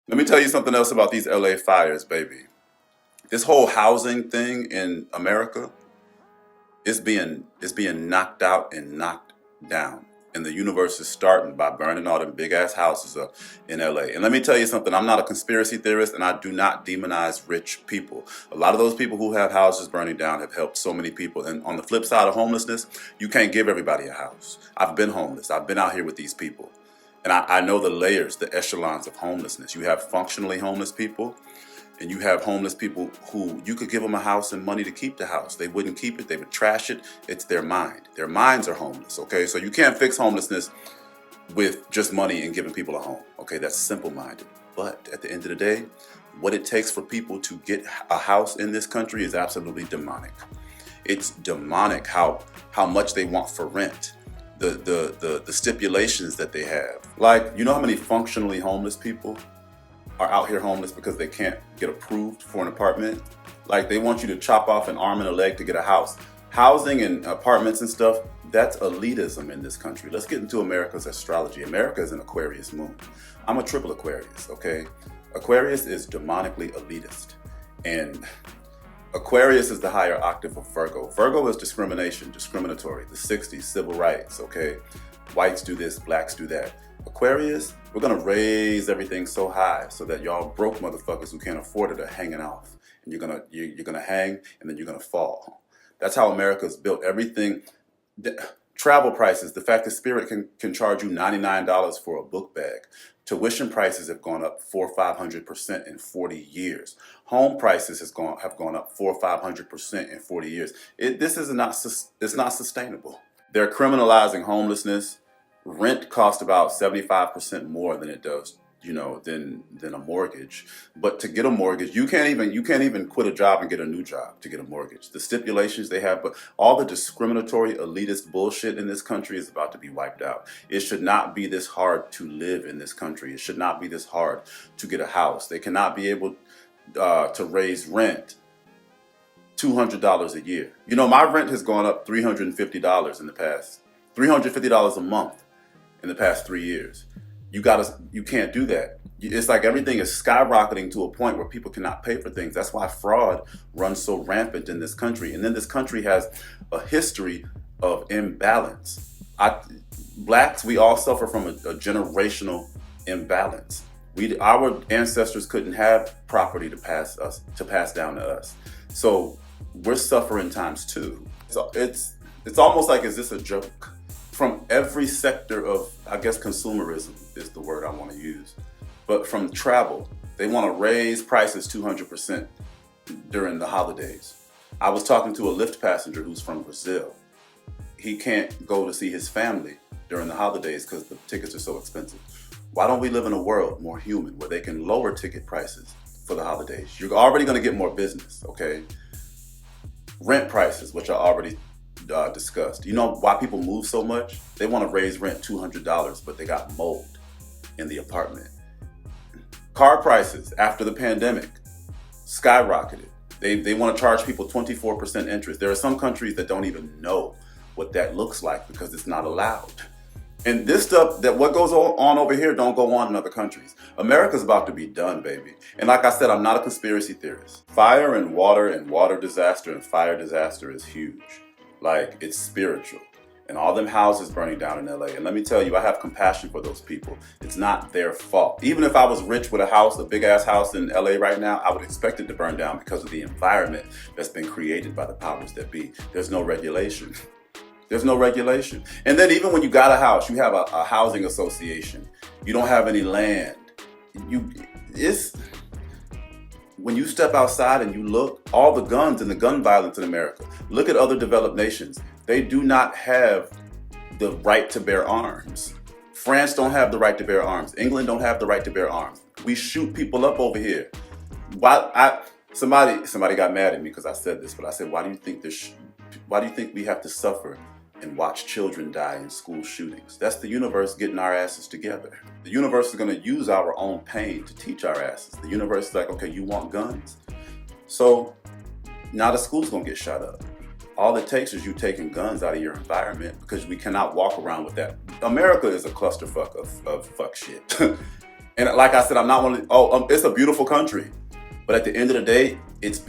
Let me tell you something else about these LA fires, baby. This whole housing thing in America is being knocked out and knocked down. And the universe is starting by burning all them big ass houses up in LA. And let me tell you something, I'm not a conspiracy theorist and I do not demonize rich people. A lot of those people who have houses burning down have helped so many people. And on the flip side of homelessness, you can't give everybody a house. I've been homeless. I've been out here with these people. And I know the layers, the echelons of homelessness. You have functionally homeless people, and you have homeless people who you could give them a house and money to keep the house. They wouldn't keep it. They would trash it. It's their mind. Their minds are homeless, okay? So you can't fix homelessness with just money and giving people a home, okay? That's simple-minded. But at the end of the day, what it takes for people to get a house in this country is absolutely demonic. It's demonic how much they want for rent. The stipulations that they have. Like, you know how many functionally homeless people are out here homeless because they can't get approved for an apartment? Like, they want you to chop off an arm and a leg to get a house. Housing and apartments and stuff, that's elitism in this country. Let's get into America's astrology. America is an Aquarius moon. I'm a triple Aquarius, okay? Aquarius is demonically elitist. And Aquarius is the higher octave of Virgo. Virgo is discrimination, discriminatory, the 60s, civil rights, okay? Whites do this, blacks do that. Aquarius, we're gonna raise everything so high so that y'all broke motherfuckers who can't afford it are hanging off. And you're gonna hang and then you're gonna fall. That's how America's built. Everything, travel prices, the fact that Spirit can charge you $99 for a book bag. Tuition prices have gone up 400-500% in 40 years. Home prices have gone up 400-500% in 40 years. It's not sustainable. They're criminalizing homelessness. Rent costs about 75% more than it does, than a mortgage. But to get a mortgage, you can't even quit a job and get a new job to get a mortgage. The stipulations they have, but all the discriminatory elitist bullshit in this country is about to be wiped out. It should not be this hard to live in this country. It should not be this hard to get a house. They cannot be able to raise rent $200 a year. My rent has gone up $350 in the past, $350 a month in the past 3 years. You can't do that. It's like everything is skyrocketing to a point where people cannot pay for things. That's why fraud runs so rampant in this country. And then this country has a history of imbalance. Blacks, we all suffer from a generational imbalance. Our ancestors couldn't have property to pass down to us. So we're suffering times two. So it's almost like, is this a joke? From every sector of, I guess, consumerism is the word I want to use. But from travel, they want to raise prices 200% during the holidays. I was talking to a Lyft passenger who's from Brazil. He can't go to see his family during the holidays because the tickets are so expensive. Why don't we live in a world more human where they can lower ticket prices for the holidays? You're already going to get more business, okay? Rent prices, which are already discussed. You know why people move so much? They want to raise rent $200, but they got mold in the apartment. Car prices after the pandemic skyrocketed. They want to charge people 24% interest. There are some countries that don't even know what that looks like because it's not allowed. And this stuff, that what goes on over here don't go on in other countries. America's about to be done, baby. And like I said, I'm not a conspiracy theorist. Fire and water disaster and fire disaster is huge. Like, it's spiritual. And all them houses burning down in LA. And let me tell you, I have compassion for those people. It's not their fault. Even if I was rich with a big ass house in LA right now, I would expect it to burn down because of the environment that's been created by the powers that be. There's no regulation. There's no regulation. And then even when you got a house, you have a housing association. You don't have any land. When you step outside and you look, all the guns and the gun violence in America, look at other developed nations. They do not have the right to bear arms. France don't have the right to bear arms. England don't have the right to bear arms. We shoot people up over here. Somebody got mad at me because I said this, but I said, why do you think we have to suffer and watch children die in school shootings? That's the universe getting our asses together. The universe is going to use our own pain to teach our asses. The universe is like, okay, you want guns? So now the school's going to get shot up. All it takes is you taking guns out of your environment because we cannot walk around with that. America is a clusterfuck of fuck shit. And like I said, I'm not one of the, oh, it's a beautiful country. But at the end of the day, it's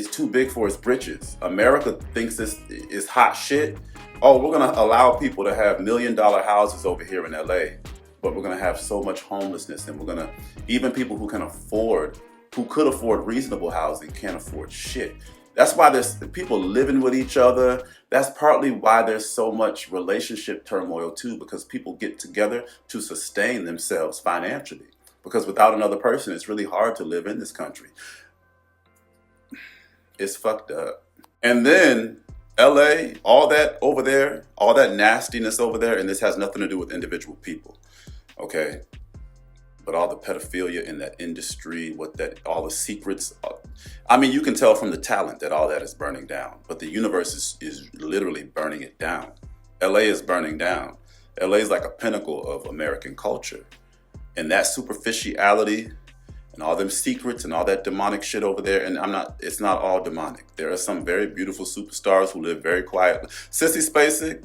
too big for its britches. America thinks this is hot shit. Oh, we're gonna allow people to have $1 million houses over here in LA, but we're gonna have so much homelessness, and we're gonna even people who could afford reasonable housing can't afford shit. That's why there's people living with each other. That's partly why there's so much relationship turmoil too, because people get together to sustain themselves financially. Because without another person, it's really hard to live in this country. It's fucked up. And then LA, all that over there, all that nastiness over there, and this has nothing to do with individual people, okay? But all the pedophilia in that industry, all the secrets. I mean, you can tell from the talent that all that is burning down, but the universe is literally burning it down. LA is burning down. LA is like a pinnacle of American culture. And that superficiality and all them secrets and all that demonic shit over there, and it's not all demonic. There are some very beautiful superstars who live very quietly. Sissy Spacek,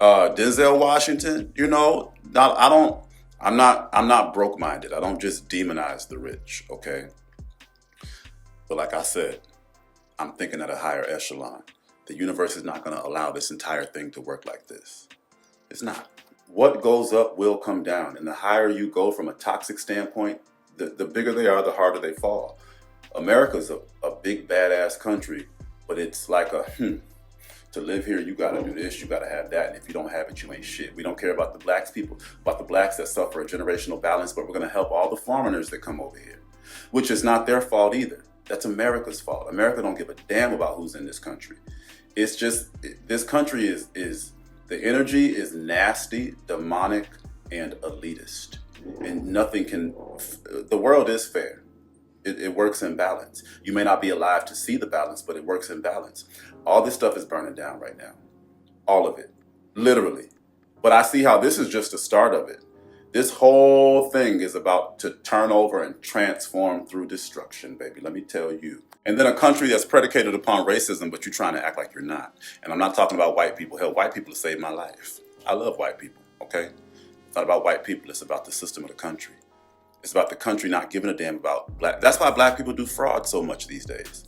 Denzel Washington, I'm not broke-minded. I don't just demonize the rich, okay? But like I said, I'm thinking at a higher echelon. The universe is not going to allow this entire thing to work like this. It's not. What goes up will come down. And the higher you go from a toxic standpoint, the bigger they are, the harder they fall. America's a big badass country, but it's like to live here, you gotta do this, you gotta have that, and if you don't have it, you ain't shit. We don't care about the blacks that suffer a generational balance, but we're gonna help all the foreigners that come over here, which is not their fault either. That's America's fault. America don't give a damn about who's in this country. It's just, this country is the energy is nasty, demonic, and elitist. And the world is fair. It works in balance. You may not be alive to see the balance, but it works in balance. All this stuff is burning down right now. All of it. Literally. But I see how this is just the start of it. This whole thing is about to turn over and transform through destruction, baby. Let me tell you. And then a country that's predicated upon racism, but you're trying to act like you're not. And I'm not talking about white people. Hell, white people have saved my life. I love white people, okay? It's not about white people. It's about the system of the country. It's about the country not giving a damn about black. That's why black people do fraud so much these days.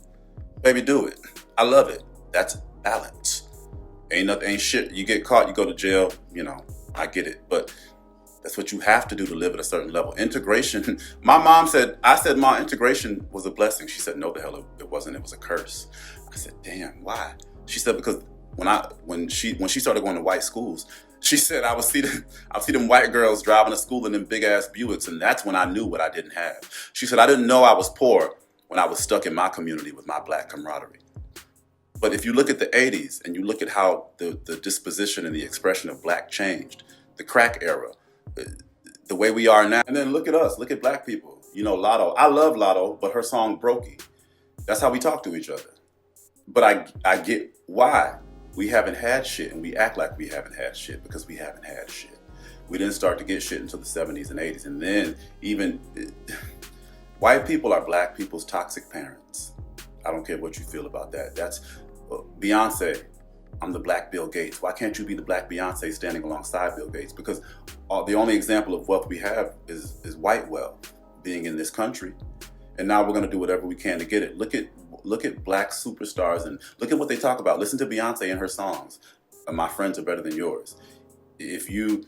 Baby, do it. I love it. That's balance. Ain't shit. You get caught, you go to jail. I get it. But that's what you have to do to live at a certain level. Integration. My mom said, Mom, integration was a blessing. She said, no, the hell it wasn't. It was a curse. I said, damn, why? She said, because when she started going to white schools, she said I would see them white girls driving to school in them big ass Buicks, and that's when I knew what I didn't have. She said I didn't know I was poor when I was stuck in my community with my black camaraderie. But if you look at the 80s and you look at how the disposition and the expression of black changed, the crack era, the way we are now, and then look at us, look at black people. Lotto. I love Lotto, but her song Brokey. That's how we talk to each other. But I get why. We haven't had shit, and we act like we haven't had shit because we haven't had shit. We didn't start to get shit until the 70s and 80s. And then white people are black people's toxic parents. I don't care what you feel about that. That's Beyonce. I'm the black Bill Gates. Why can't you be the black Beyonce standing alongside Bill Gates? Because the only example of wealth we have is white wealth being in this country. And now we're going to do whatever we can to get it. Look at black superstars and look at what they talk about. Listen to Beyonce and her songs. My friends are better than yours. If you're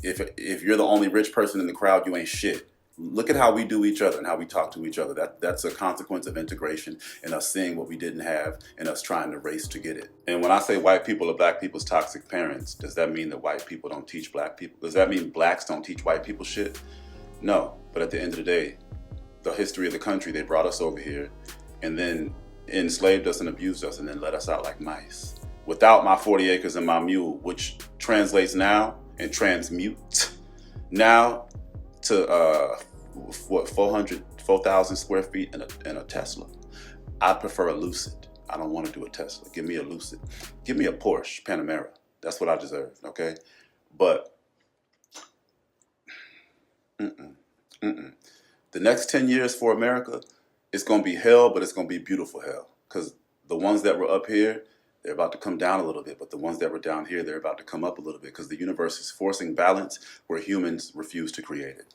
the only rich person in the crowd, you ain't shit. Look at how we do each other and how we talk to each other. That's a consequence of integration and us seeing what we didn't have and us trying to race to get it. And when I say white people are black people's toxic parents, does that mean that white people don't teach black people? Does that mean blacks don't teach white people shit? No. But at the end of the day, the history of the country, they brought us over here and then enslaved us and abused us and then let us out like mice. Without my 40 acres and my mule, which translates now and transmutes now to 4,000 square feet and a Tesla. I prefer a Lucid. I don't want to do a Tesla. Give me a Lucid. Give me a Porsche Panamera. That's what I deserve, okay? But the next 10 years for America, it's going to be hell, but it's going to be beautiful hell. Because the ones that were up here, they're about to come down a little bit. But the ones that were down here, they're about to come up a little bit. Because the universe is forcing balance where humans refuse to create it.